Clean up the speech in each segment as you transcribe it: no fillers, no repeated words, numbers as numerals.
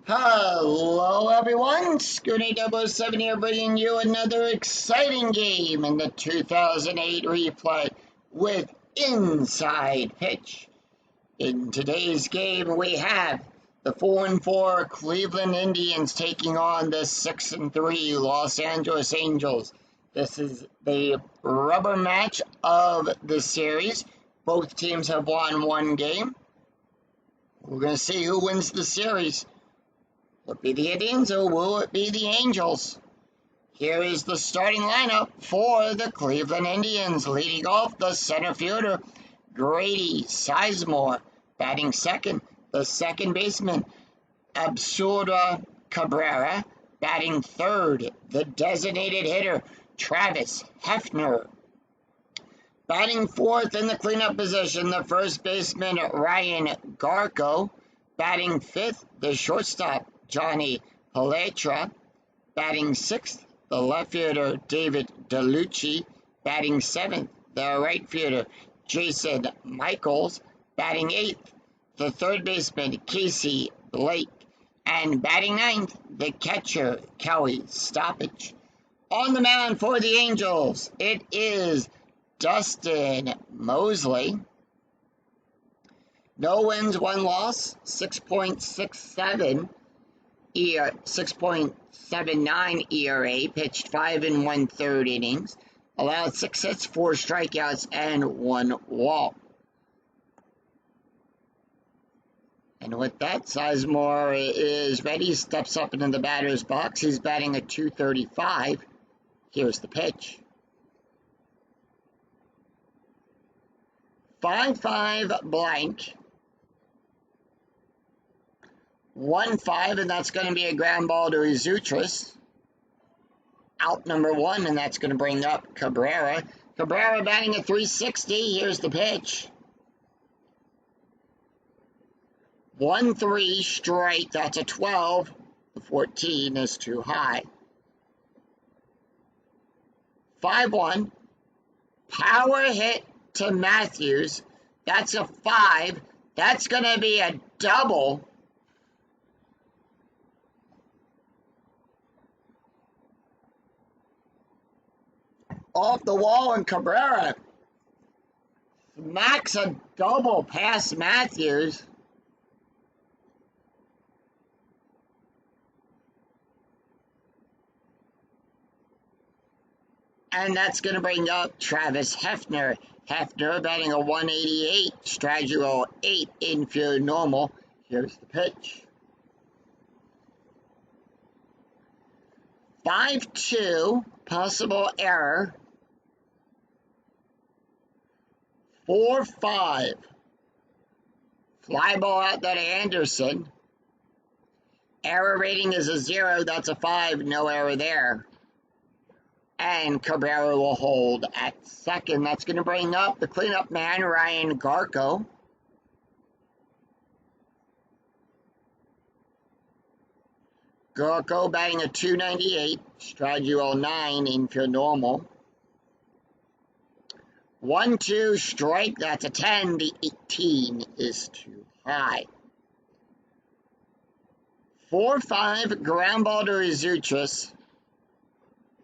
Hello everyone, Scooty007 here bringing you another exciting game in the 2008 replay with Inside Pitch. In today's game we have the 4-4 Cleveland Indians taking on the 6-3 Los Angeles Angels. This is the rubber match of the series. Both teams have won one game. We're going to see who wins the series. Will it be the Indians or will it be the Angels? Here is the starting lineup for the Cleveland Indians. Leading off, the center fielder, Grady Sizemore. Batting second, the second baseman, Absurda Cabrera. Batting third, the designated hitter, Travis Hefner. Batting fourth in the cleanup position, the first baseman, Ryan Garko. Batting fifth, the shortstop, Johnny Paletra. Batting sixth, the left fielder, David DeLucci. Batting seventh, the right fielder, Jason Michaels. Batting eighth, the third baseman, Casey Blake. And batting ninth, the catcher, Kelly Stoppage. On the mound for the Angels, it is Dustin Mosley. No wins, one loss, 6.69 ERA, pitched 5 1/3 innings, allowed 6 hits, 4 strikeouts, and 1 walk. And with that, Sizemore is ready, steps up into the batter's box. He's batting at .235. Here's the pitch. 5-5 blank. 1-5, and that's going to be a ground ball to Izutris. Out number one, and that's going to bring up Cabrera. Cabrera batting at .360. Here's the pitch. 1-3 straight. That's a 12. The 14 is too high. 5-1. Power hit to Matthews. That's a 5. That's going to be a double. Off the wall, and Cabrera smacks a double past Matthews. And that's going to bring up Travis Hefner. Hefner batting a .188, strategy roll 8, infield normal. Here's the pitch. 5-2, possible error. 4-5. Fly ball out there to Anderson. Error rating is a 0. That's a 5. No error there. And Cabrera will hold at second. That's going to bring up the cleanup man, Ryan Garko. Garko batting a .298, strategy roll 9, infield normal. 1-2 strike, that's a 10. The 18 is too high. 4-5 ground ball to Izutris.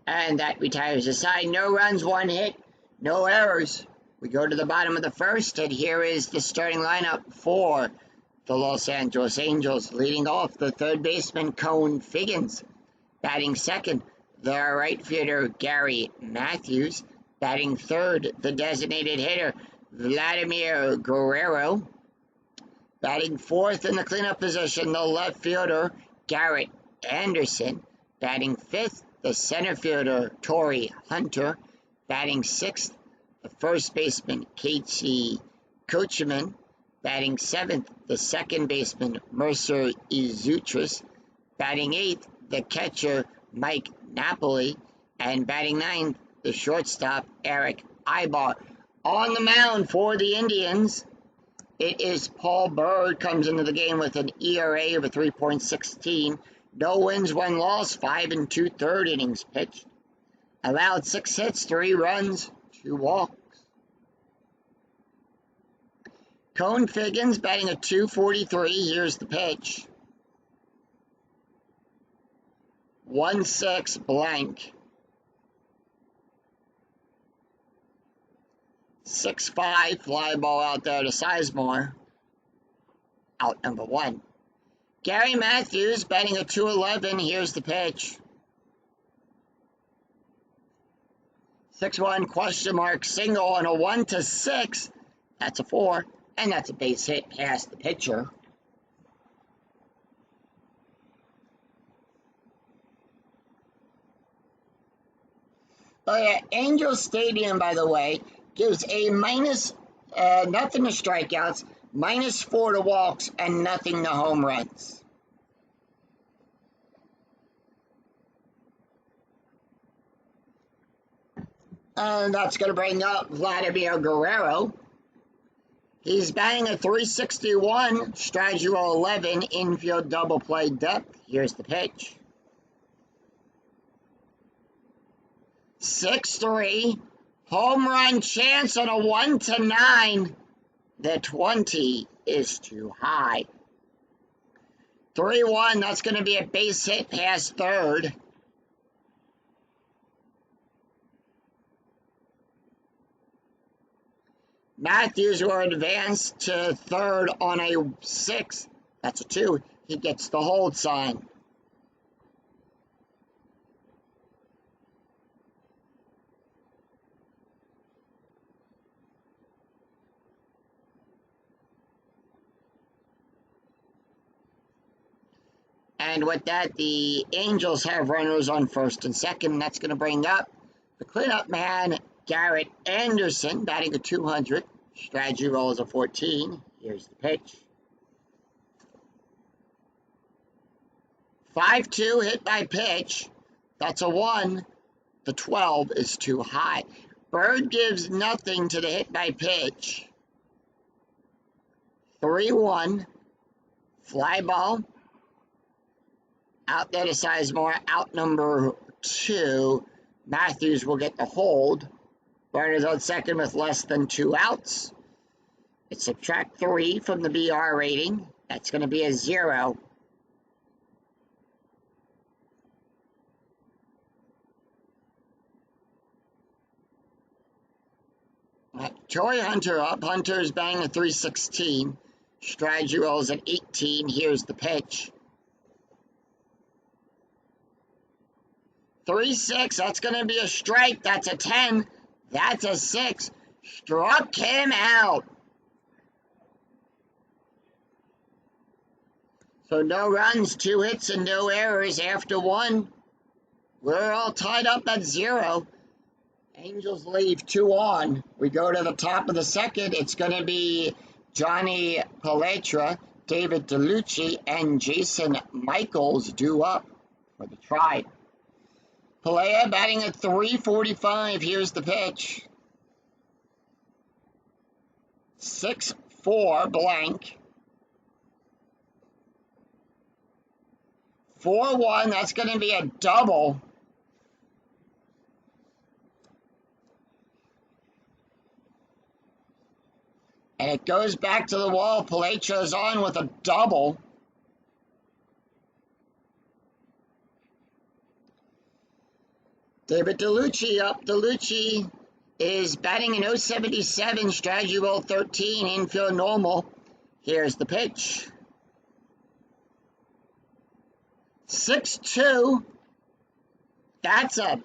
And that retires the side. No runs, 1 hit, no errors. We go to the bottom of the first, and here is the starting lineup for the Los Angeles Angels. Leading off, the third baseman, Cone Figgins. Batting second, the right fielder, Gary Matthews. Batting third, the designated hitter, Vladimir Guerrero. Batting fourth in the cleanup position, the left fielder, Garrett Anderson. Batting fifth, the center fielder, Torrey Hunter. Batting sixth, the first baseman, Casey Coachman. Batting seventh, the second baseman, Mercer Izutris. Batting eighth, the catcher, Mike Napoli. And batting ninth, the shortstop, Eric Ibar. On the mound for the Indians, it is Paul Bird. Comes into the game with an ERA of a 3.16. No wins, 1 loss, 5 2/3 innings pitched. Allowed 6 hits, 3 runs, 2 walks. Cone Figgins batting a .243. Here's the pitch. 1-6 blank. 6-5 fly ball out there to Sizemore. Out number 1. Gary Matthews batting a .211. Here's the pitch. 6-1 question mark single on a 1-6. That's a 4, and that's a base hit past the pitcher. Oh yeah, Angel Stadium, by the way, gives a minus nothing to strikeouts, -4 to walks, and nothing to home runs. And that's going to bring up Vladimir Guerrero. He's batting a .361, strategy roll 11, infield double play depth. Here's the pitch. 6-3, home run chance on a 1-9. The 20 is too high. 3-1, that's going to be a base hit past third. Matthews will advance to third on a 6. That's a 2. He gets the hold sign. And with that, the Angels have runners on first and second. That's going to bring up the cleanup man, Garrett Anderson, batting a .200. Strategy roll is a 14. Here's the pitch. 5-2 hit by pitch. That's a 1. The 12 is too high. Bird gives nothing to the hit by pitch. 3-1. Fly ball. Out there to Sizemore. Out number 2. Matthews will get the hold. Runners on second with less than 2 outs. It's subtract 3 from the BR rating. That's going to be a 0. Troy Hunter up. Hunter's batting a .316. Strategy rolls at 18. Here's the pitch. 3-6. That's going to be a strike. That's a 10. That's a 6. Struck him out. So no runs, 2 hits, and no errors after 1. We're all tied up at 0. Angels leave 2 on. We go to the top of the second. It's going to be Johnny Paletra, David DeLucci, and Jason Michaels due up for the try. Pelea batting at .345. Here's the pitch. 6-4 blank. 4-1. That's going to be a double. And it goes back to the wall. Paletra's on with a double. David DeLucci up. DeLucci is batting an .077, strategy roll 13, infield normal. Here's the pitch. 6-2. That's a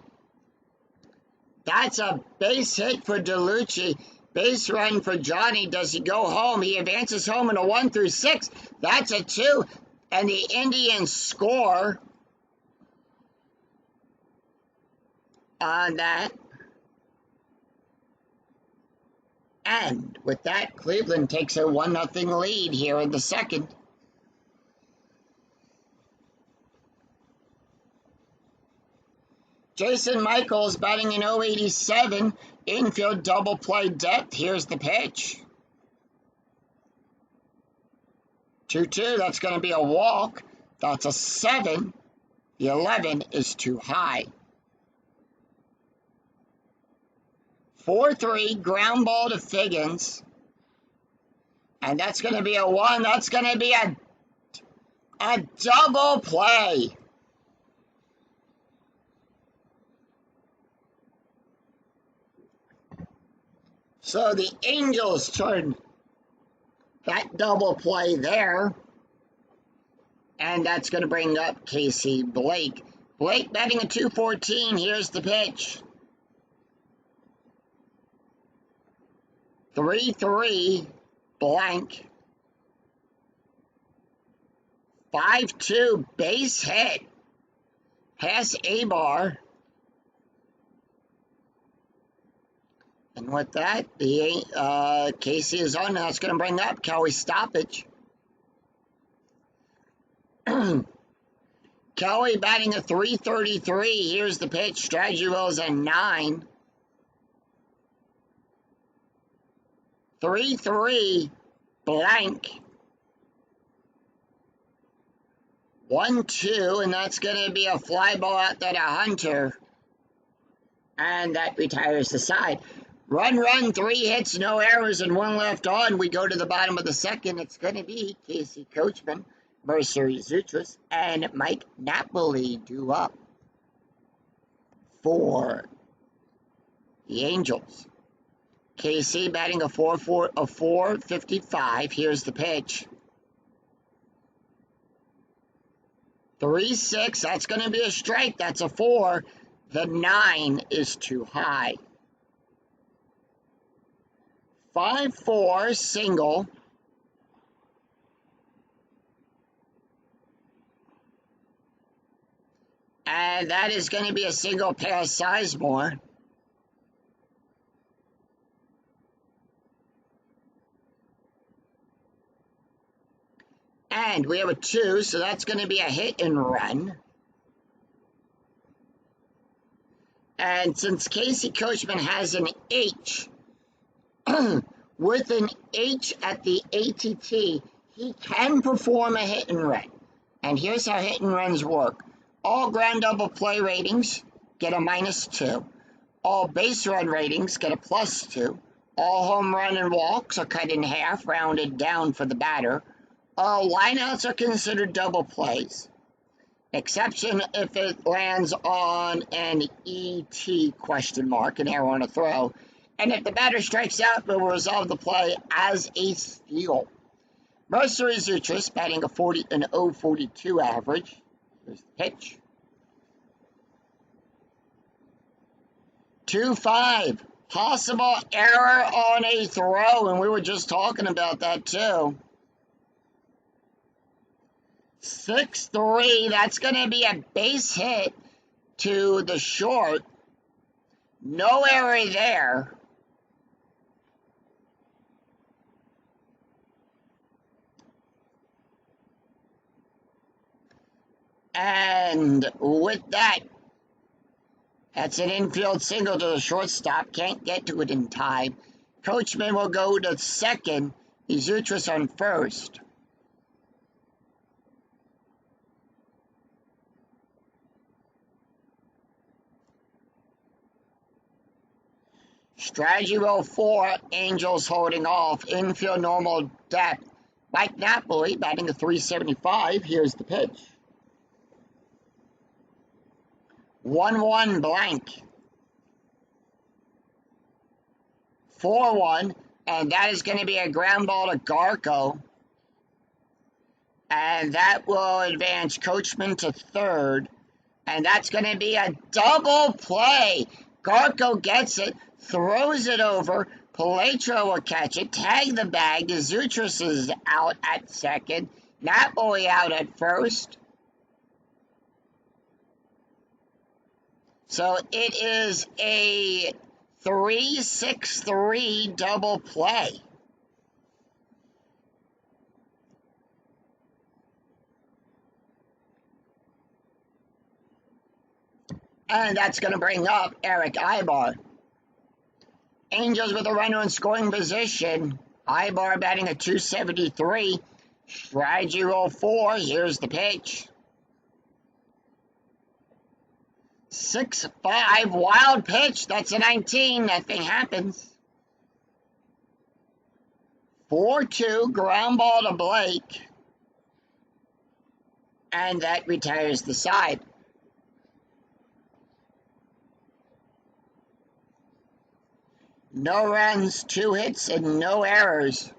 base hit for DeLucci. Base run for Johnny. Does he go home? He advances home in a 1-6. That's a 2. And the Indians score on that. And with that, Cleveland takes a 1-0 lead here in the second. Jason Michaels batting an .087, infield double play depth. Here's the pitch. 2-2, that's going to be a walk. That's a 7. The 11 is too high. 4-3, ground ball to Figgins. And that's going to be a 1. That's going to be a double play. So the Angels turn that double play there. And that's going to bring up Casey Blake. Blake batting a 214. Here's the pitch. 3-3 blank. 5-2 base hit. Pass A-bar. And with that, the Casey is on. That's going to bring up Kelly stoppage. Kelly batting a 333. Here's the pitch. Strategy rolls a 9. 3-3 blank. 1-2, and that's going to be a fly ball out there to Hunter. And that retires the side. Run, 3 hits, no errors, and 1 left on. We go to the bottom of the second. It's going to be Casey Coachman, Mercery Zoutras, and Mike Napoli due up for the Angels. Casey batting a 455. Here's the pitch. 3-6. That's going to be a strike. That's a 4. The 9 is too high. 5-4 single. And that is going to be a single pass Sizemore. And we have a 2, so that's going to be a hit and run. And since Casey Coachman has an H, with an H at the ATT, he can perform a hit and run. And here's how hit and runs work. All ground double play ratings get a -2. All base run ratings get a +2. All home run and walks are cut in half, rounded down for the batter. All lineouts are considered double plays. Exception if it lands on an ET question mark, an error on a throw. And if the batter strikes out, it will resolve the play as a steal. Mercery Zoutras batting a 0.42 average. Here's the pitch. 2-5. Possible error on a throw, and we were just talking about that too. 6-3. That's going to be a base hit to the short. No error there. And with that, that's an infield single to the shortstop. Can't get to it in time. Coachman will go to second. Zoutras on first. Strategy roll 4, Angels holding off. Infield normal depth. Mike Napoli batting a 375. Here's the pitch. 1-1 blank. 4-1, and that is going to be a ground ball to Garko. And that will advance Coachman to third. And that's going to be a double play. Garko gets it, throws it over. Pietro will catch it, tag the bag. Zoutras is out at second. Napoli out at first. So it is a 3-6-3 double play. And that's going to bring up Eric Aybar. Angels with a runner in scoring position. Aybar batting a 273. Strategy roll 4. Here's the pitch. 6-5. Wild pitch. That's a 19. Nothing happens. 4-2. Ground ball to Blake. And that retires the side. No runs, 2 hits, and no errors.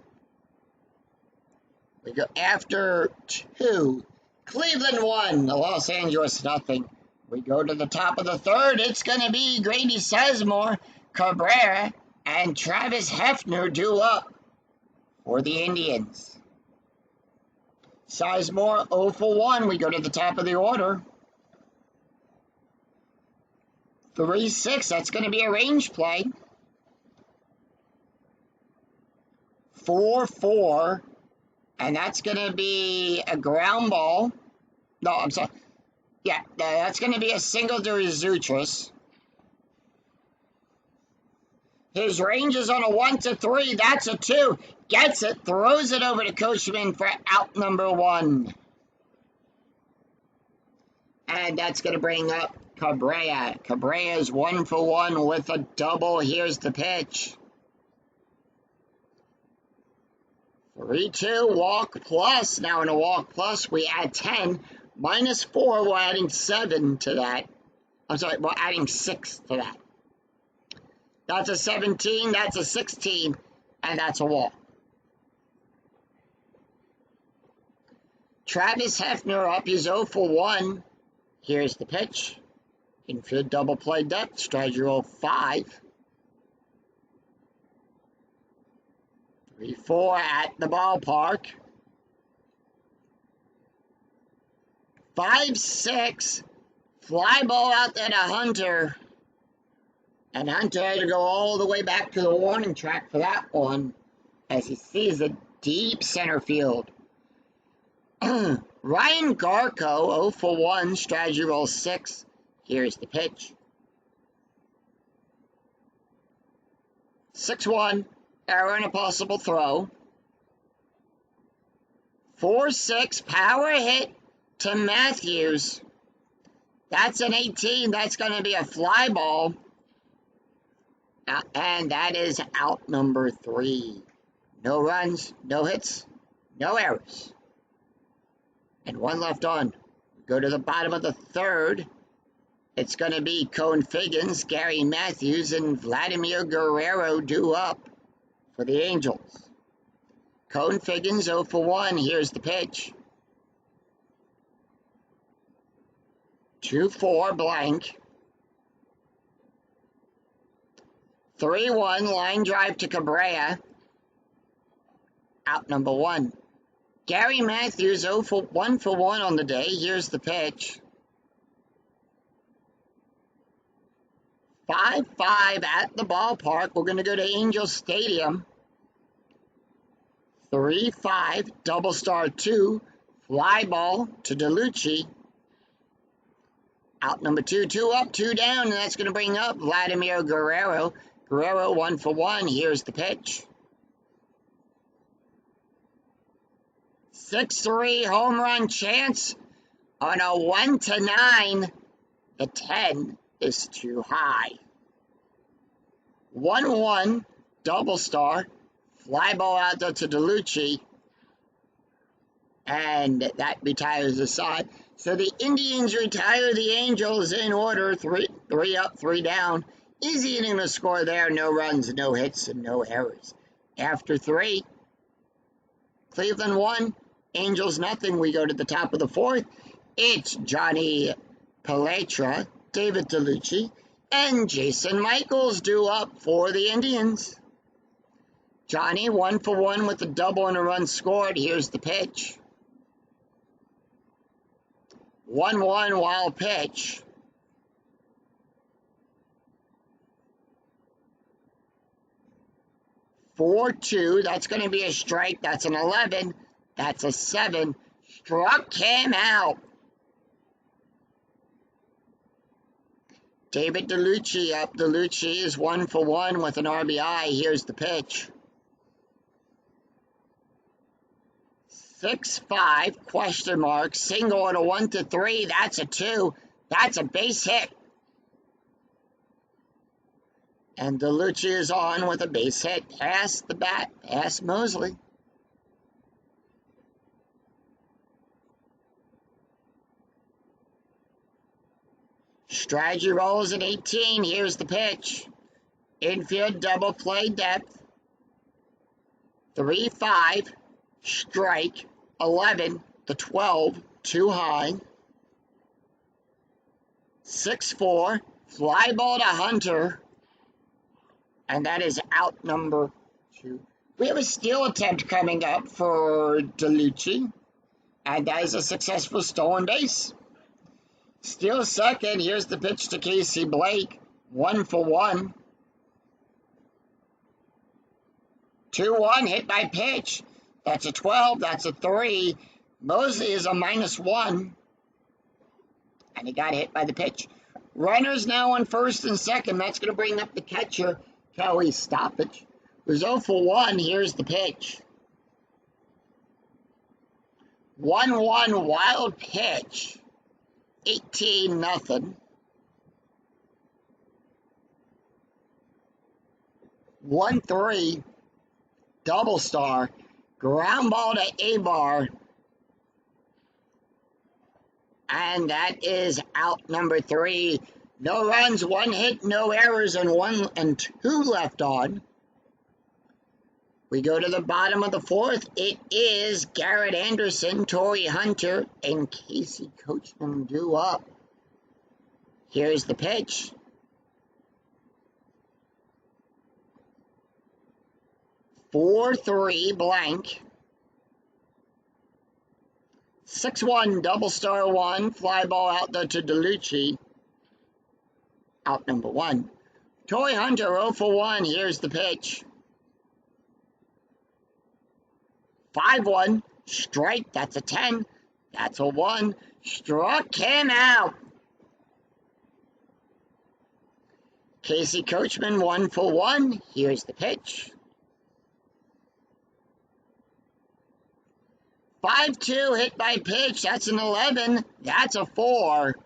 We go after 2. Cleveland 1, Los Angeles nothing. We go to the top of the third. It's going to be Grady Sizemore, Cabrera, and Travis Hefner due up for the Indians. Sizemore 0 for 1. We go to the top of the order. 3-6. That's going to be a range play. 4-4. And that's going to be a ground ball. No, I'm sorry. Yeah, that's going to be a single to Zoutris. His range is on a 1-3. That's a 2. Gets it. Throws it over to Coachman for out number 1. And that's going to bring up Cabrera. Cabrera is 1 for 1 with a double. Here's the pitch. 3-2, walk plus. Now in a walk plus, we add 10. -4, we're adding 7 to that. I'm sorry, we're adding 6 to that. That's a 17, that's a 16, and that's a walk. Travis Hefner up, he's 0 for 1. Here's the pitch. Infield double play depth, strategy roll 5. 3-4 at the ballpark. 5-6. Fly ball out there to Hunter. And Hunter had to go all the way back to the warning track for that one, as he sees a deep center field. Ryan Garco, 0 for 1, strategy roll 6. Here's the pitch. 6-1. Error and a possible throw. 4-6, power hit to Matthews. That's an 18. That's going to be a fly ball. And that is out number 3. No runs, no hits, no errors. And 1 left on. Go to the bottom of the third. It's going to be Cone Figgins, Gary Matthews, and Vladimir Guerrero due up for the Angels. Cone Figgins 0 for 1. Here's the pitch. 2-4 blank. 3-1 line drive to Cabrera. Out number 1. Gary Matthews 1 for 1 on the day. Here's the pitch. 5-5 at the ballpark. We're going to go to Angel Stadium. 3-5, double star 2, fly ball to DeLucci. Out number 2, 2 up, 2 down, and that's going to bring up Vladimir Guerrero. Guerrero 1 for 1. Here's the pitch. 6-3 home run chance on a 1-9. The 10 is too high. 1-1, double star, fly ball out there to DeLucci, and that retires the side. So the Indians retire the Angels in order, 3 up, 3 down. Easy inning to score there, no runs, no hits, and no errors. After 3, Cleveland 1, Angels nothing. We go to the top of the 4th. It's Johnny Paletra, David DeLucci, and Jason Michaels due up for the Indians. Johnny 1 for 1 with a double and a run scored. Here's the pitch. 1-1 wild pitch. 4-2. That's going to be a strike. That's an 11. That's a 7. Struck him out. David DeLucci up. DeLucci is 1 for 1 with an RBI. Here's the pitch. 6-5, question mark, single on a 1-3, that's a 2, that's a base hit. And DeLucci is on with a base hit, past the bat, past Mosley. Strategy rolls at 18, here's the pitch. Infield double play depth. 3-5. Strike. 11. The 12. Too high. 6-4. Fly ball to Hunter. And that is out number 2. We have a steal attempt coming up for DeLucci. And that is a successful stolen base. Steal second. Here's the pitch to Casey Blake. 1-for-1. 2-1 hit by pitch. That's a 12. That's a 3. Mosley is a -1. And he got hit by the pitch. Runners now on first and second. That's going to bring up the catcher, Kelly Stoppage. Who's 0-for-1. Here's the pitch. 1-1 wild pitch. 18-0. 1-3 double star. Ground ball to Abar. And that is out number 3. No runs, 1 hit, no errors, and 1 and 2 left on. We go to the bottom of the 4th. It is Garrett Anderson, Torrey Hunter, and Casey Coachman due up. Here's the pitch. 4-3 blank. 6-1 double star 1. Fly ball out there to DeLucci. Out number 1. Torrey Hunter 0-for-1. Here's the pitch. 5-1. Strike. That's a 10. That's a 1. Struck him out. Casey Coachman 1-for-1. Here's the pitch. 5-2 hit by pitch. That's an 11. That's a 4.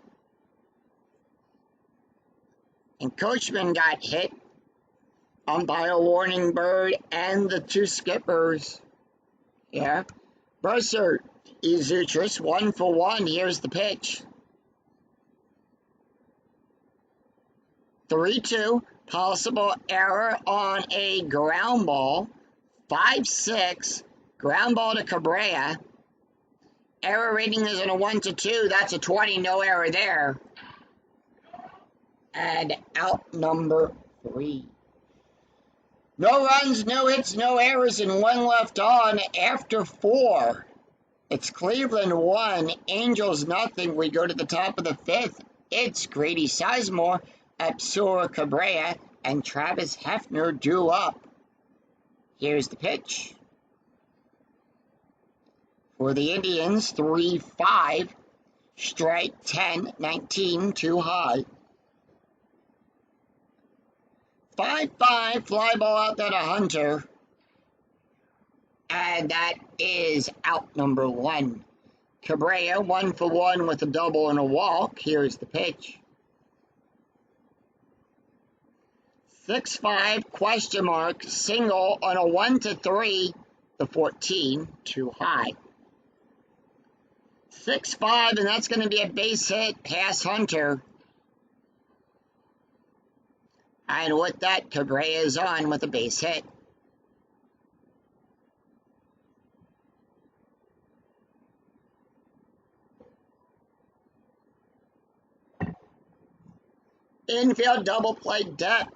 And Coachman got hit. Umpire warning Bird and the 2 skippers. Yeah. Bursar Izutris 1-for-1. Here's the pitch. 3-2. Possible error on a ground ball. 5-6. Ground ball to Cabrera. Error rating is on a 1-2. That's a 20. No error there. And out number 3. No runs, no hits, no errors, and 1 left on after 4. It's Cleveland 1, Angels nothing. We go to the top of the 5th. It's Grady Sizemore, Absura Cabrera, and Travis Hefner due up. Here's the pitch. For the Indians, 3-5. Strike 10, 19, too high. 5-5, fly ball out there to Hunter. And that is out number 1. Cabrera 1-for-1 with a double and a walk. Here's the pitch. 6-5, question mark, single on a 1-3, the 14, too high. 6-5, and that's going to be a base hit past Hunter. And with that, Cabrera is on with a base hit. Infield double play depth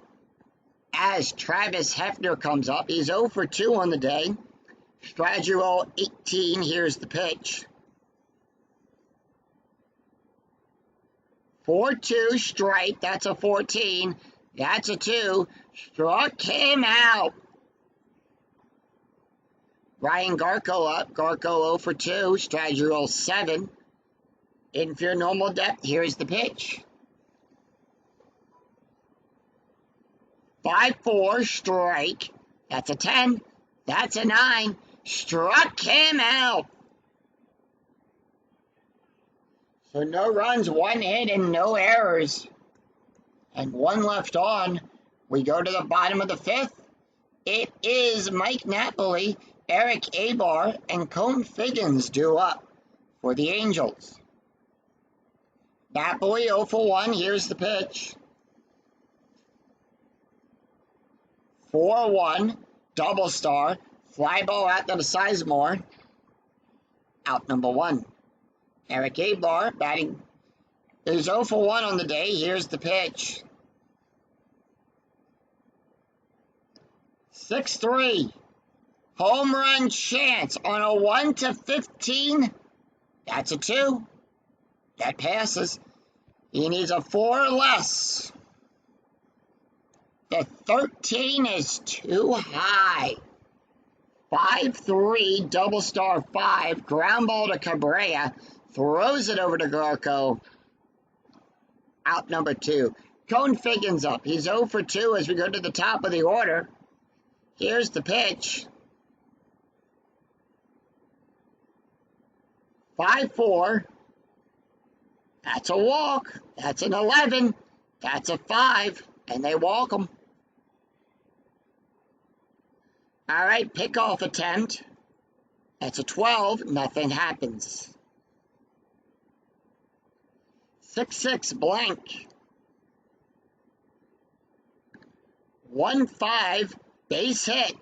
as Travis Hefner comes up. He's 0-for-2 on the day. Strategy roll 18. Here's the pitch. 4-2 strike. That's a 14. That's a 2. Struck him out. Ryan Garko up. Garko 0-for-2. Strategy roll 7. Infield normal depth. Here's the pitch. 5-4 strike. That's a 10. That's a 9. Struck him out. So no runs, 1 hit, and no errors. And 1 left on. We go to the bottom of the 5th. It is Mike Napoli, Eric Abar, and Cone Figgins due up for the Angels. Napoli 0-for-1. Here's the pitch. 4-1, double star, fly ball out to the Sizemore. Out number 1. Eric Ablar batting is 0 for 1 on the day. Here's the pitch. 6-3. Home run chance on a 1-15. That's a 2. That passes. He needs a 4 or less. The 13 is too high. 5-3, double star 5, ground ball to Cabrera, throws it over to Garco. Out number 2. Cone Figgins up. He's 0 for 2 as we go to the top of the order. Here's the pitch. 5-4. That's a walk. That's an 11. That's a 5. And they walk him. All right, pickoff attempt. That's a 12. Nothing happens. 6-6 blank. 1-5 base hit.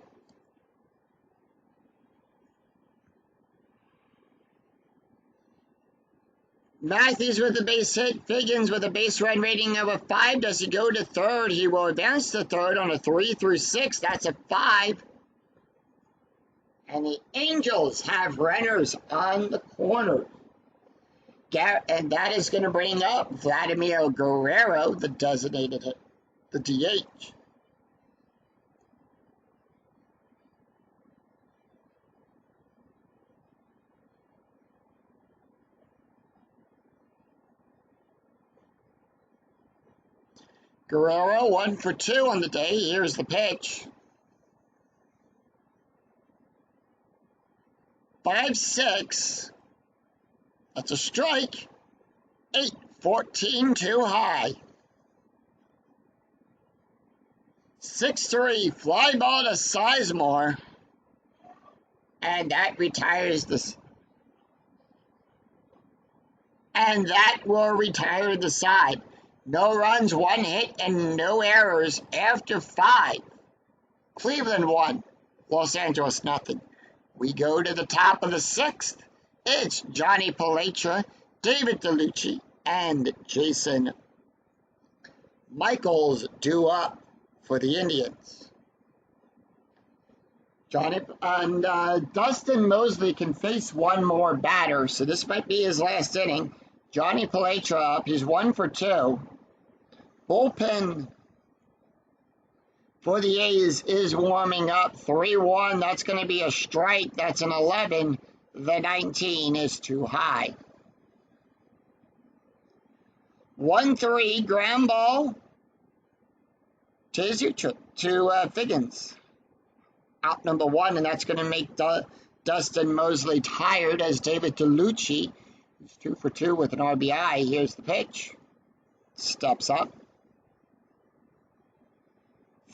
Matthews with a base hit. Figgins with a base run rating of a 5. Does he go to third? He will advance to third on a 3 through 6. That's a 5. And the Angels have runners on the corner. And that is going to bring up Vladimir Guerrero, the designated hit, the DH. Guerrero 1 for 2 on the day. Here's the pitch. 5-6. That's a strike. 8-14 too high. 6-3 fly ball to Sizemore. And that retires this. And that will retire the side. No runs, 1 hit, and no errors after 5. Cleveland 1, Los Angeles nothing. We go to the top of the 6th. It's Johnny Paletra, David DeLucci, and Jason Michaels due up for the Indians. Dustin Mosley can face one more batter, so this might be his last inning. Johnny Paletra up. He's 1 for 2. Bullpen for the A's is warming up. 3-1. That's going to be a strike. That's an 11. The 19 is too high. 1-3 ground ball to Figgins. Out number 1, and that's going to make Dustin Mosley tired as David DeLucci, who's 2 for 2 with an RBI. Here's the pitch. Steps up.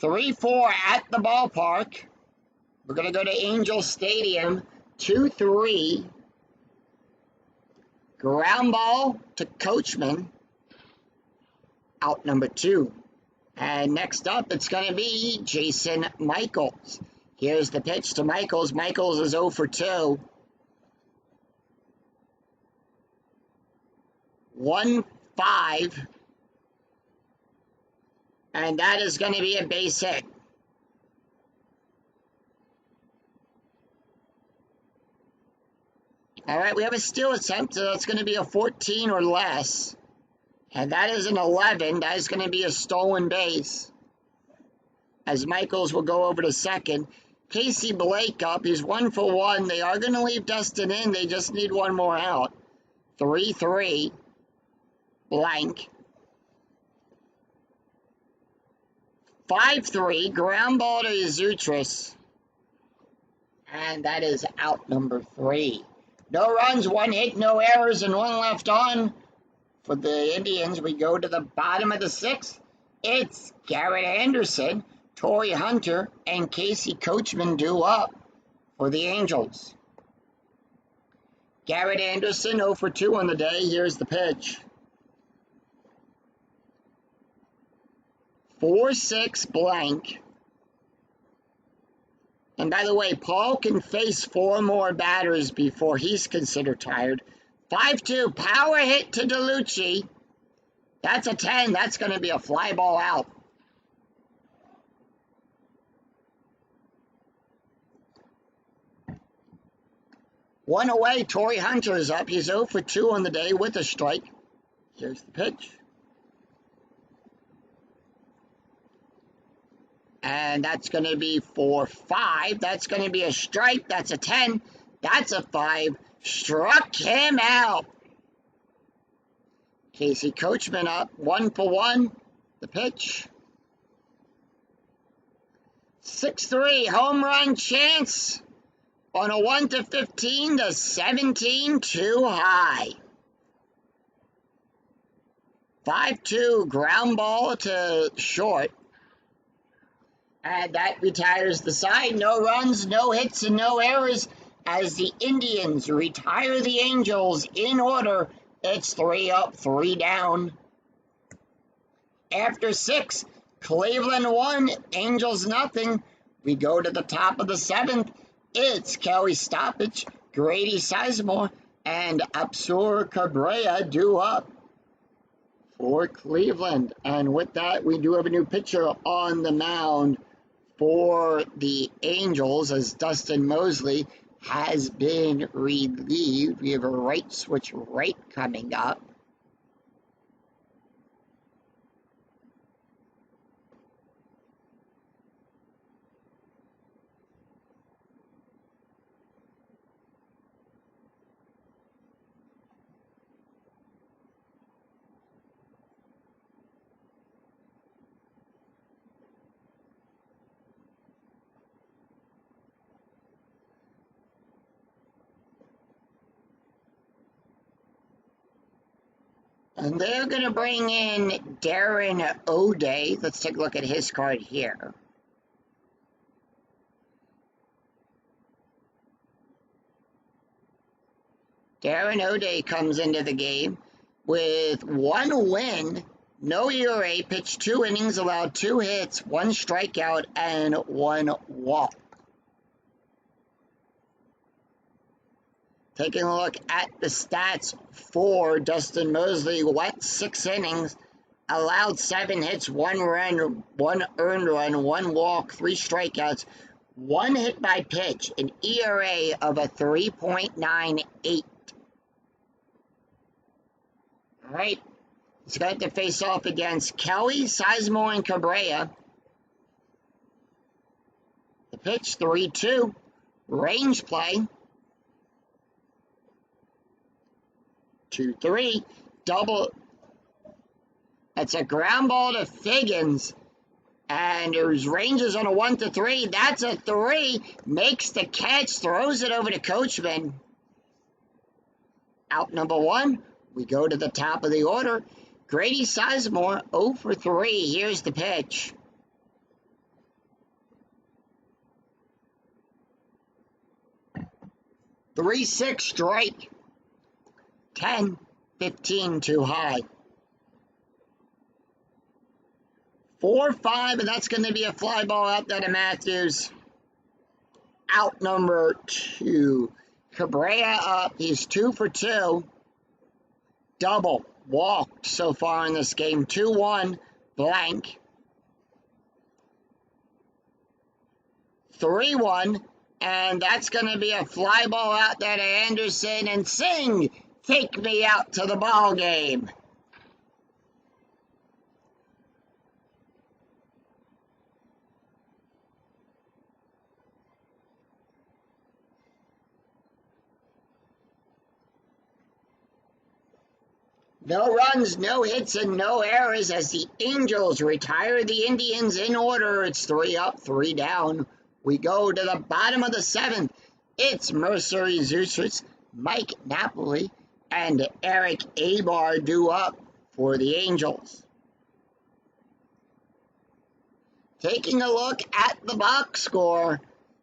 3-4 at the ballpark. We're going to go to Angel Stadium. 2-3. Ground ball to Coachman. Out number 2. And next up, it's going to be Jason Michaels. Here's the pitch to Michaels. Michaels is 0 for 2. 1-5. And that is going to be a base hit. All right, we have a steal attempt, so that's going to be a 14 or less. And that is an 11. That is going to be a stolen base. As Michaels will go over to second. Casey Blake up. He's 1 for 1. They are going to leave Dustin in. They just need one more out. 3-3. Blank. 5-3. Ground ball to Zutris. And that is out number 3. No runs, 1 hit, no errors, and 1 left on. For the Indians, we go to the bottom of the 6th. It's Garrett Anderson, Torrey Hunter, and Casey Coachman due up for the Angels. Garrett Anderson 0 for 2 on the day. Here's the pitch. 4-6 blank. And by the way, Paul can face 4 more batters before he's considered tired. 5-2, power hit to DeLucci. That's a 10. That's going to be a fly ball out. One away, Torrey Hunter is up. He's 0 for 2 on the day with a strike. Here's the pitch. And that's going to be for 5. That's going to be a strike. That's a 10. That's a 5. Struck him out. Casey Coachman up 1 for 1. The pitch. 6-3 home run chance on a 1-15 to 17 too high. 5-2 ground ball to short. And that retires the side. No runs, no hits, and no errors as the Indians retire the Angels in order. It's 3 up, 3 down. After 6, Cleveland 1, Angels nothing. We go to the top of the 7th. It's Kelly Stoppage, Grady Sizemore, and Absur Cabrera due up for Cleveland. And with that, we do have a new pitcher on the mound for the Angels as Dustin Mosley has been relieved. We have a right switch right coming up. And they're going to bring in Darren O'Day. Let's take a look at his card here. Darren O'Day comes into the game with 1 win, no ERA, pitched 2 innings, allowed 2 hits, 1 strikeout, and 1 walk. Taking a look at the stats for Dustin Mosley, went 6 innings, allowed 7 hits, 1 run, 1 earned run, 1 walk, 3 strikeouts, 1 hit by pitch, an ERA of a 3.98. All right, he's got to face off against Kelly, Sizemore, and Cabrera. The pitch, 3-2, range play. 2-3, double. That's a ground ball to Figgins. And his range is on a 1-3. That's a 3. Makes the catch, throws it over to Coachman. Out number 1. We go to the top of the order. Grady Sizemore, 0 for 3. Here's the pitch. Three-6 strike. 10-15 too high. 4-5, and that's going to be a fly ball out there to Matthews. Out number 2. Cabrera up. He's 2 for 2. Double. Walked so far in this game. 2-1. Blank. 3-1. And that's going to be a fly ball out there to Anderson. And Singh, take me out to the ball game. No runs, no hits, and no errors as the Angels retire the Indians in order. It's 3 up, 3 down. We go to the bottom of the 7th. It's Mercer Zuchitz, Mike Napoli, and Eric Abar due up for the Angels. Taking a look at the box score,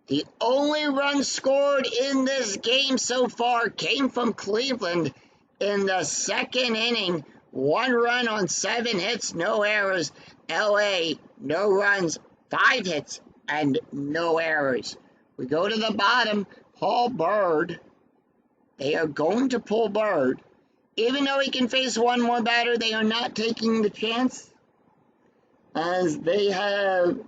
the only run scored in this game so far came from Cleveland in the 2nd inning. 1 run on 7 hits, no errors. LA, no runs, 5 hits, and no errors. We go to the bottom. Paul Bird. They are going to pull Bird. Even though he can face one more batter, they are not taking the chance, as they have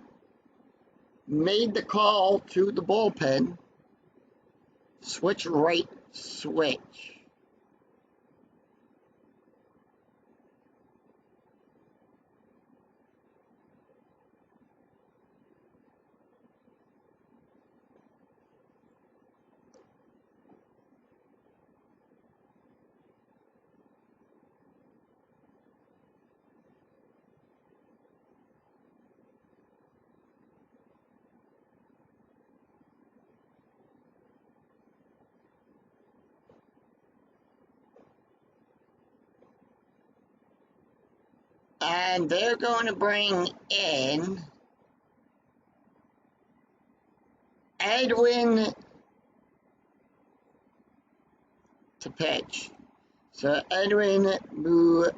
made the call to the bullpen. Switch right, switch. And they're going to bring in Edwin to pitch. So Edwin Mujia.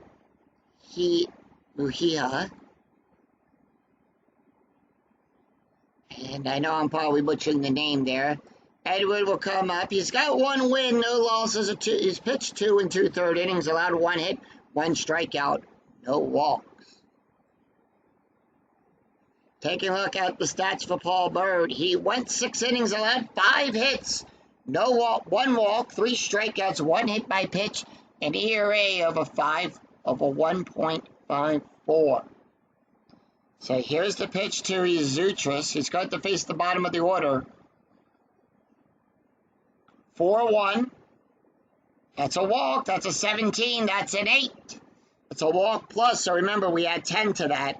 And I know I'm probably butchering the name there. Edwin will come up. He's got one win, no losses. He's pitched 2 2/3 innings, allowed 1 hit, 1 strikeout, no walks. Taking a look at the stats for Paul Bird. He went 6 innings, allowed 5 hits, no walk, 1 walk, 3 strikeouts, 1 hit by pitch, an ERA of a 1.54. So here's the pitch to Izutris. He's got to face the bottom of the order. 4-1. That's a walk. That's a 17. That's an 8. It's a walk plus. So remember, we add 10 to that.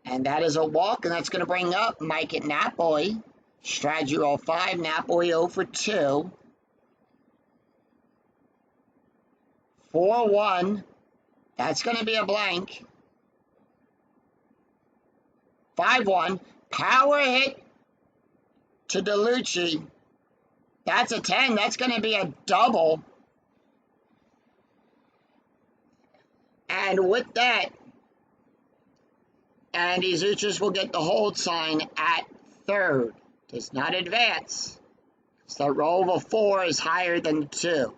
And that is a walk. And that's going to bring up Mike at Napoli. Strategy roll 5. Napoli 0 for 2. 4-1. That's going to be a blank. 5-1. Power hit to DeLucci. That's a 10. That's going to be a double. And with that, Andy Zuchas will get the hold sign at third. Does not advance. So the roll of a 4 is higher than 2.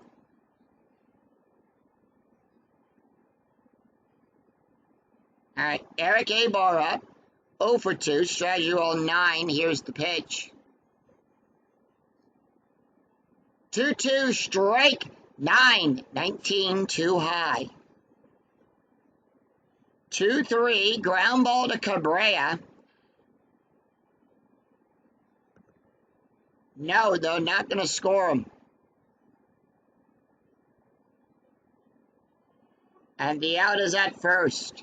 All right, Eric Abar up. 0 for 2. Strategy roll 9. Here's the pitch. 2-2, strike 9. 19 too high. 2-3, ground ball to Cabrera. No, they're not going to score him. And the out is at first.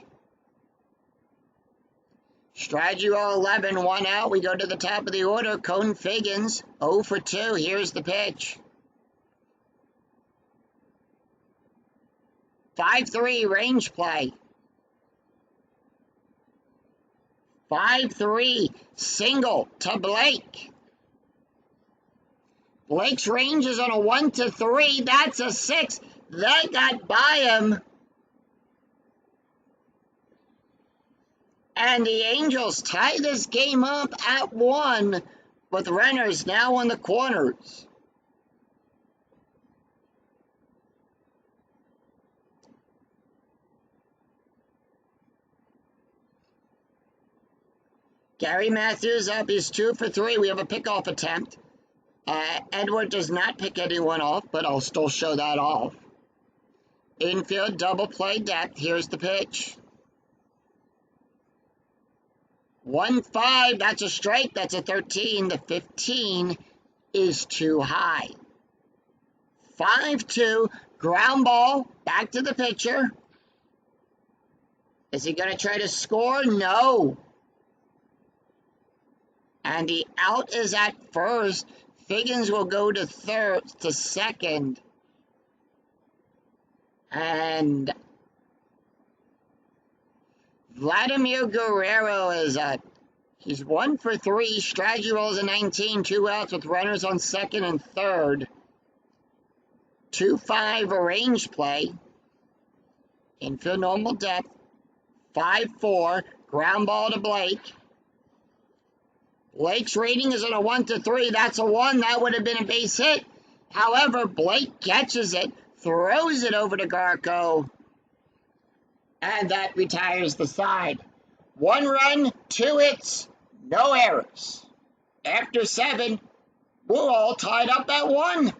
Strategy roll 11, 1 out. We go to the top of the order. Cone Figgins, 0 for 2. Here's the pitch. 5-3 range play. 5-3 single to Blake. Blake's range is on a 1-3. That's a 6. That got by him. And the Angels tie this game up at 1 with runners now on the corners. Gary Matthews up. He's 2 for 3. We have a pickoff attempt. Edward does not pick anyone off, but I'll still show that off. Infield double play depth. Here's the pitch. 1-5. That's a strike. That's a 13. The 15 is too high. 5-2. Ground ball. Back to the pitcher. Is he going to try to score? No. And the out is at first. Figgins will go to second. And Vladimir Guerrero is up. He's 1 for 3. Strategy rolls a 19. 2 outs with runners on second and third. 2-5 range play. Infield normal depth. 5-4. Ground ball to Blake. Blake's rating is on a 1 to 3. That's a 1. That would have been a base hit. However, Blake catches it, throws it over to Garko, and that retires the side. 1 run, 2 hits, no errors. After 7, we're all tied up at 1.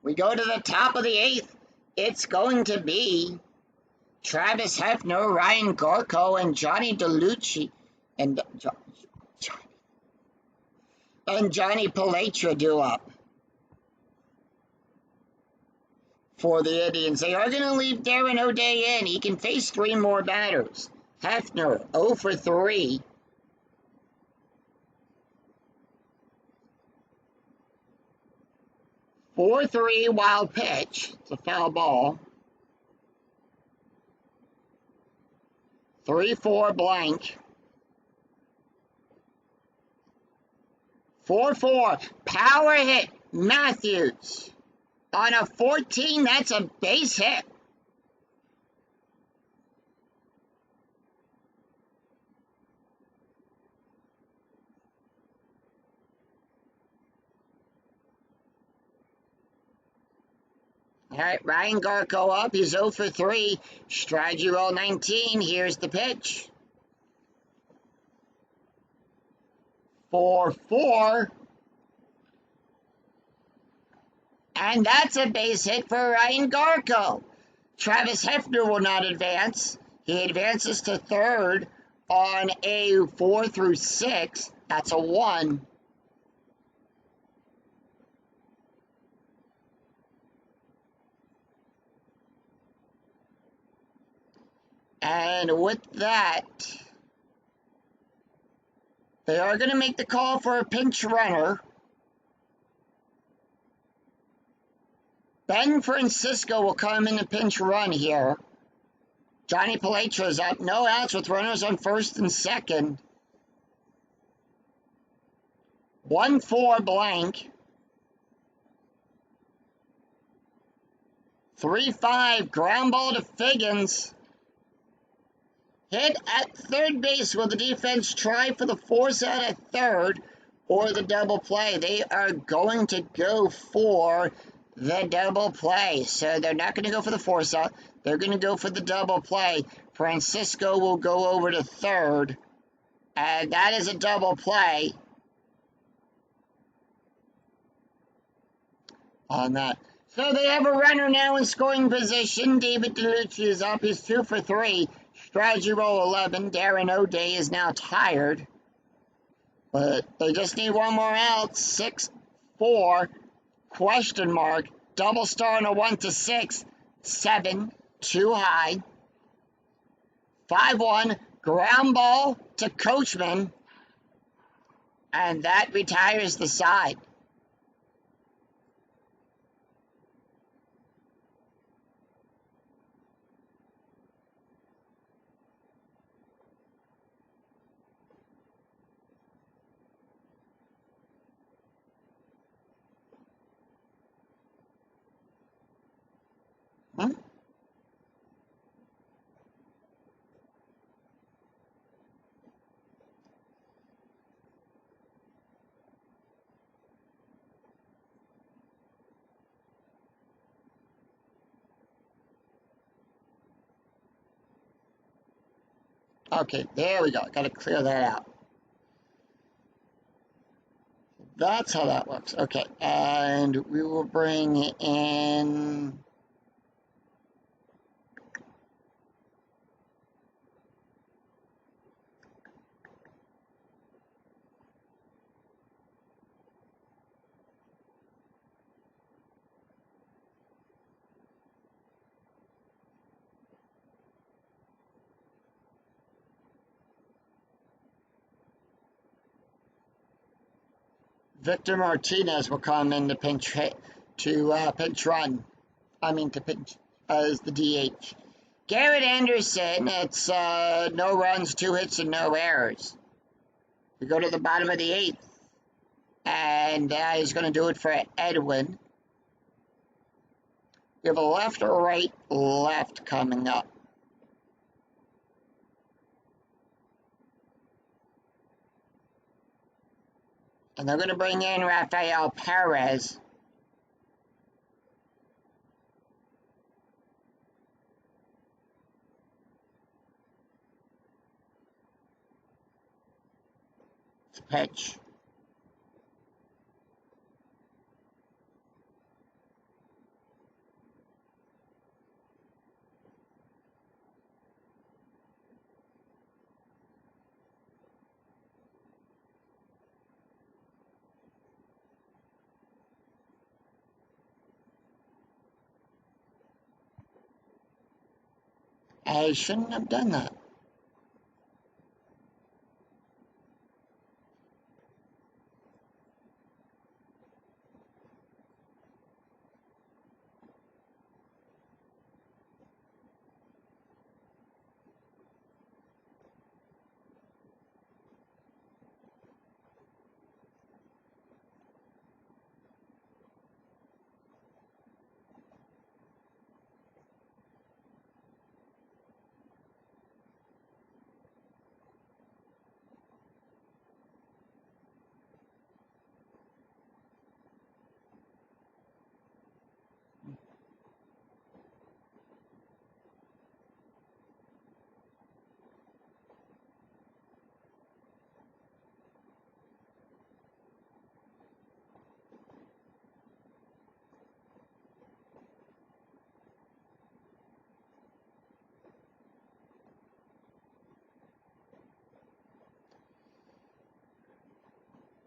We go to the top of the 8th. It's going to be Travis Hefner, Ryan Garko, and Johnny DeLucci, and Johnny Paletra due up for the Indians. They are going to leave Darren O'Day in. He can face 3 more batters. Hefner, 0 for 3. "4-3 wild pitch." It's a foul ball. 3-4 blank. 4-4 power hit. Matthews on a 14. That's a base hit. All right, Ryan Garko up. He's 0 for 3. Strategy roll 19. Here's the pitch. 4-4. And that's a base hit for Ryan Garko. Travis Hefner will not advance. He advances to third on a 4 through 6. That's a 1. And with that, they are going to make the call for a pinch runner. Ben Francisco will come in a pinch run here. Johnny Paletra is up. No outs with runners on first and second. 1-4 blank. 3-5 ground ball to Figgins. Hit at third base. Will the defense try for the force out at third or the double play? They are going to go for the double play. So they're not going to go for the force out. They're going to go for the double play. Francisco will go over to third. And that is a double play on that. So they have a runner now in scoring position. David DeLucci is up. He's 2 for 3. Strategy roll 11. Darren O'Day is now tired. But they just need 1 more out. 6-4. Question mark. Double star on a 1 to 6. 7. Too high. 5-1. Ground ball to Coachman. And that retires the side. Huh? Okay, there we go. Got to clear that out. That's how that works. Okay, and we will bring in... Victor Martinez will come in to pinch hit, to pinch run. To pinch as the DH. Garrett Anderson, it's no runs, 2 hits, and no errors. We go to the bottom of the 8th. And he's going to do it for Edwin. We have a left or right left coming up. And they're going to bring in Rafael Perez. Pitch. I shouldn't have done that.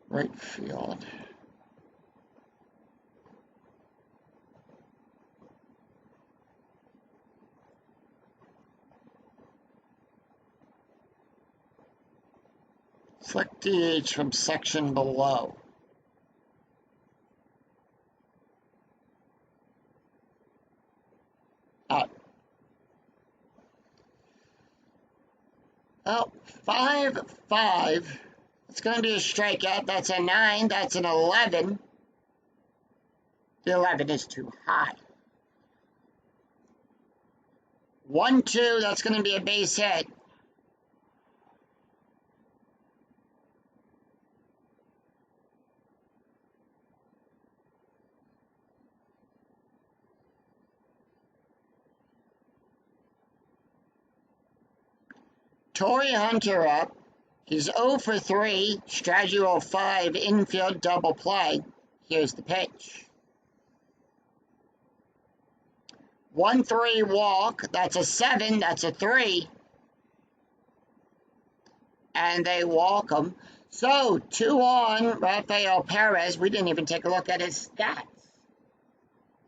Right field. Select DH from section below. Out. Oh, 5-5. It's going to be a strikeout. That's a 9. That's an 11. The 11 is too high. 1-2. That's going to be a base hit. Torii Hunter up. He's 0 for 3. Strategy roll 5. Infield double play. Here's the pitch. 1-3 walk. That's a 7. That's a 3. And they walk him. So, 2 on Rafael Perez. We didn't even take a look at his stats.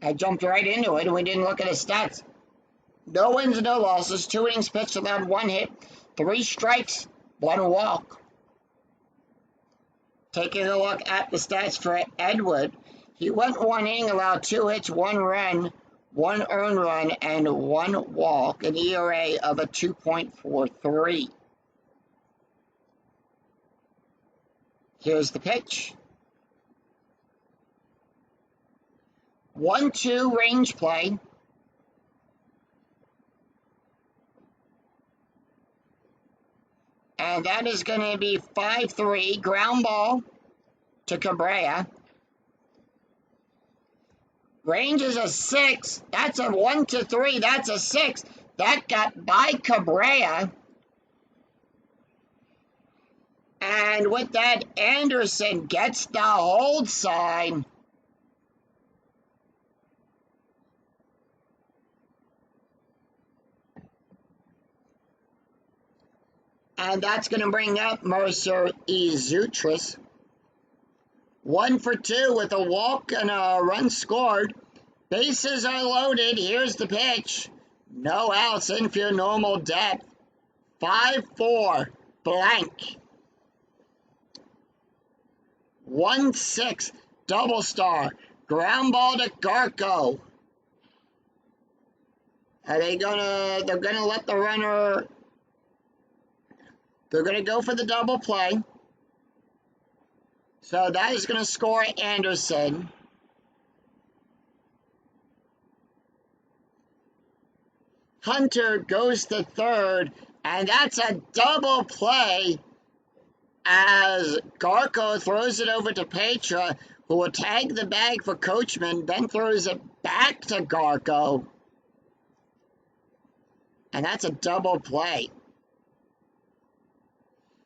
I jumped right into it and we didn't look at his stats. No wins, no losses. 2 innings pitched, allowed 1 hit. 3 strikes, 1 walk. Taking a look at the stats for Edward, he went 1 inning, allowed 2 hits, 1 run, 1 earned run, and 1 walk, an ERA of a 2.43. Here's the pitch. 1-2 range play. And that is going to be 5-3. Ground ball to Cabrera. Range is a 6. That's a 1-3. That's a 6. That got by Cabrera. And with that, Anderson gets the hold sign. And that's going to bring up Mercer Izutris. 1 for 2 with a walk and a run scored. Bases are loaded. Here's the pitch. No outs, infield normal depth. 5-4, blank. 1-6, double star. Ground ball to Garco. They're gonna let the runner. They're going to go for the double play. So that is going to score Anderson. Hunter goes to third, and that's a double play. as Garko throws it over to Petra, who will tag the bag for Coachman, then throws it back to Garko. And that's a double play.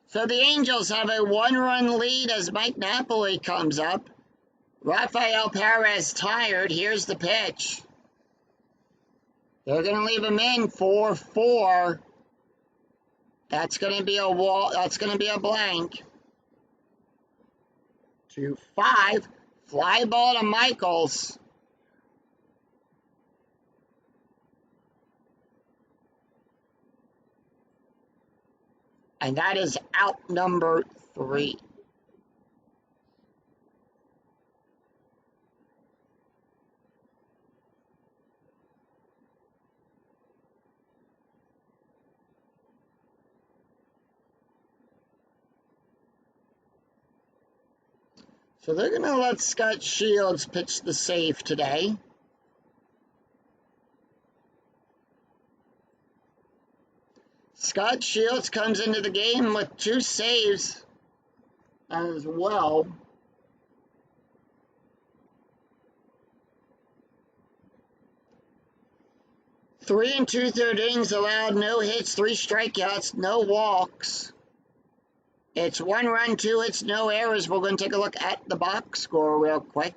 So the Angels have a 1-run lead as Mike Napoli comes up. Rafael Perez tired. Here's the pitch. They're going to leave him in 4-4. That's going to be a wall. That's going to be a blank. 2-5. Fly ball to Michaels. And that is out number 3. So they're going to let Scott Shields pitch the save today. Scott Shields comes into the game with 2 saves as well. Three and 2/3 innings allowed, no hits, 3 strikeouts, no walks. It's 1 run, 2 hits, no errors. We're going to take a look at the box score real quick.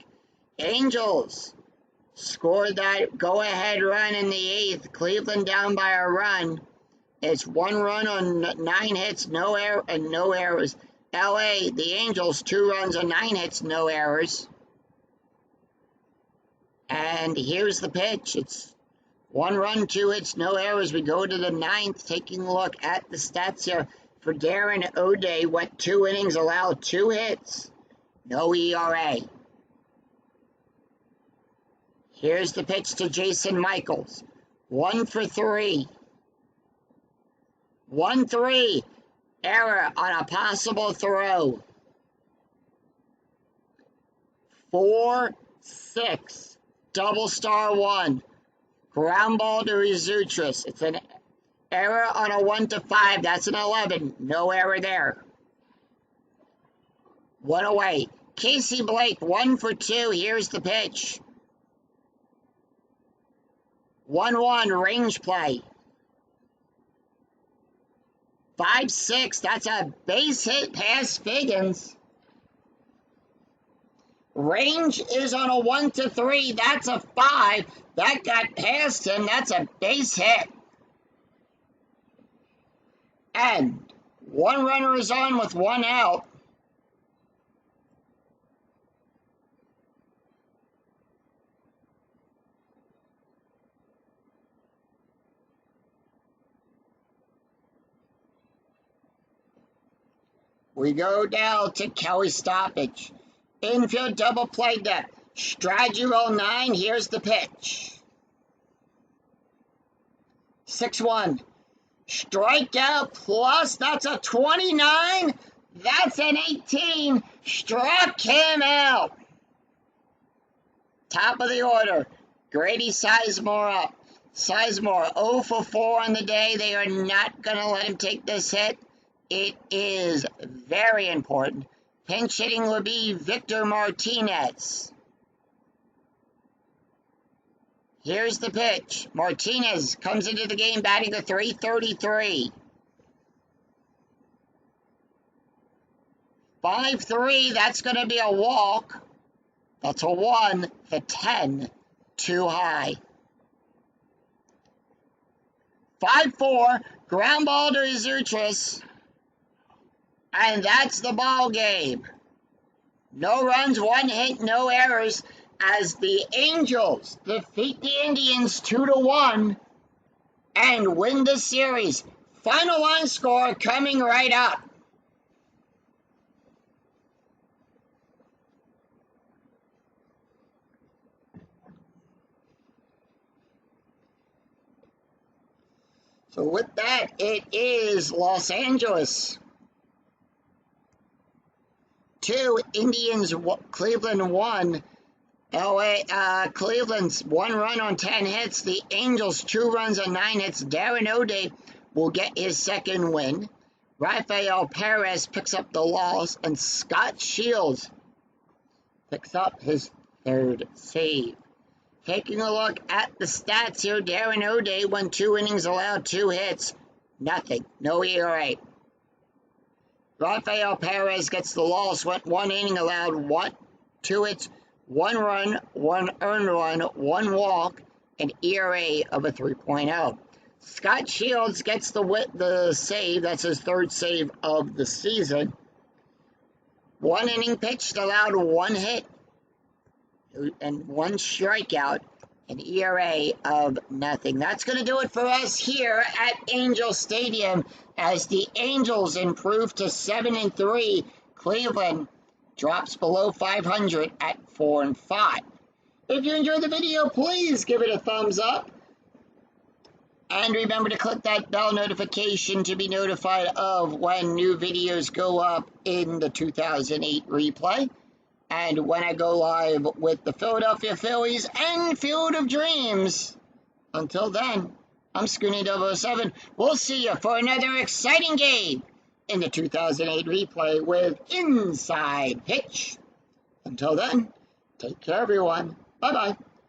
Angels scored that go-ahead run in the 8th. Cleveland down by a run. It's 1 run on 9 hits, no errors. LA, the Angels, 2 runs on 9 hits, no errors. And here's the pitch. It's 1 run, 2 hits, no errors. We go to the 9th, taking a look at the stats here. For Darren O'Day, went 2 innings, allowed 2 hits, no ERA. Here's the pitch to Jason Michaels. 1 for 3. 1-3. Error on a possible throw. 4-6. Double star 1. Ground ball to Rizutris. It's an error on a 1-5. That's an 11. No error there. 1 away. Casey Blake, 1 for 2. Here's the pitch. 1-1. Range play. 5-6. That's a base hit past Figgins. Range is on a 1-3. That's a 5. That got past him. That's a base hit. And 1 runner is on with 1 out. We go down to Kelly Stoppage. Infield double play to Stradulal 9. Here's the pitch. 6-1. Strikeout plus, that's a 29. That's an 18. Struck him out. Top of the order. Grady Sizemore up. Sizemore 0 for 4 on the day. They are not going to let him take this hit. It is very important. Pinch hitting will be Victor Martinez. Here's the pitch. Martinez comes into the game batting a .333. 5-3, that's going to be a walk. That's a 1 for 10. Too high. 5-4, ground ball to Zutris. And that's the ball game. No runs, 1 hit, no errors, as the Angels defeat the Indians 2-1 and win the series. Final line score coming right up. So with that, it is Los Angeles 2, Indians, Cleveland 1. Cleveland's 1 run on 10 hits. The Angels 2 runs on 9 hits. Darren O'Day will get his 2nd win. Rafael Perez picks up the loss, and Scott Shields picks up his third save. Taking a look at the stats here, Darren O'Day won 2 innings, allowed 2 hits, nothing, no ERA. Rafael Perez gets the loss, went 1 inning, allowed 2 hits, 1 run, 1 earned run, 1 walk, an ERA of a 3.0. Scott Shields gets the save, that's his third save of the season. 1 inning pitched, allowed 1 hit, and 1 strikeout, an ERA of nothing. That's going to do it for us here at Angel Stadium as the Angels improve to 7-3. Cleveland drops below 500 at 4-5. If you enjoyed the video, please give it a thumbs up. And remember to click that bell notification to be notified of when new videos go up in the 2008 replay. And when I go live with the Philadelphia Phillies and Field of Dreams. Until then, I'm Scoonie 007. We'll see you for another exciting game in the 2008 replay with Inside Pitch. Until then, take care, everyone. Bye-bye.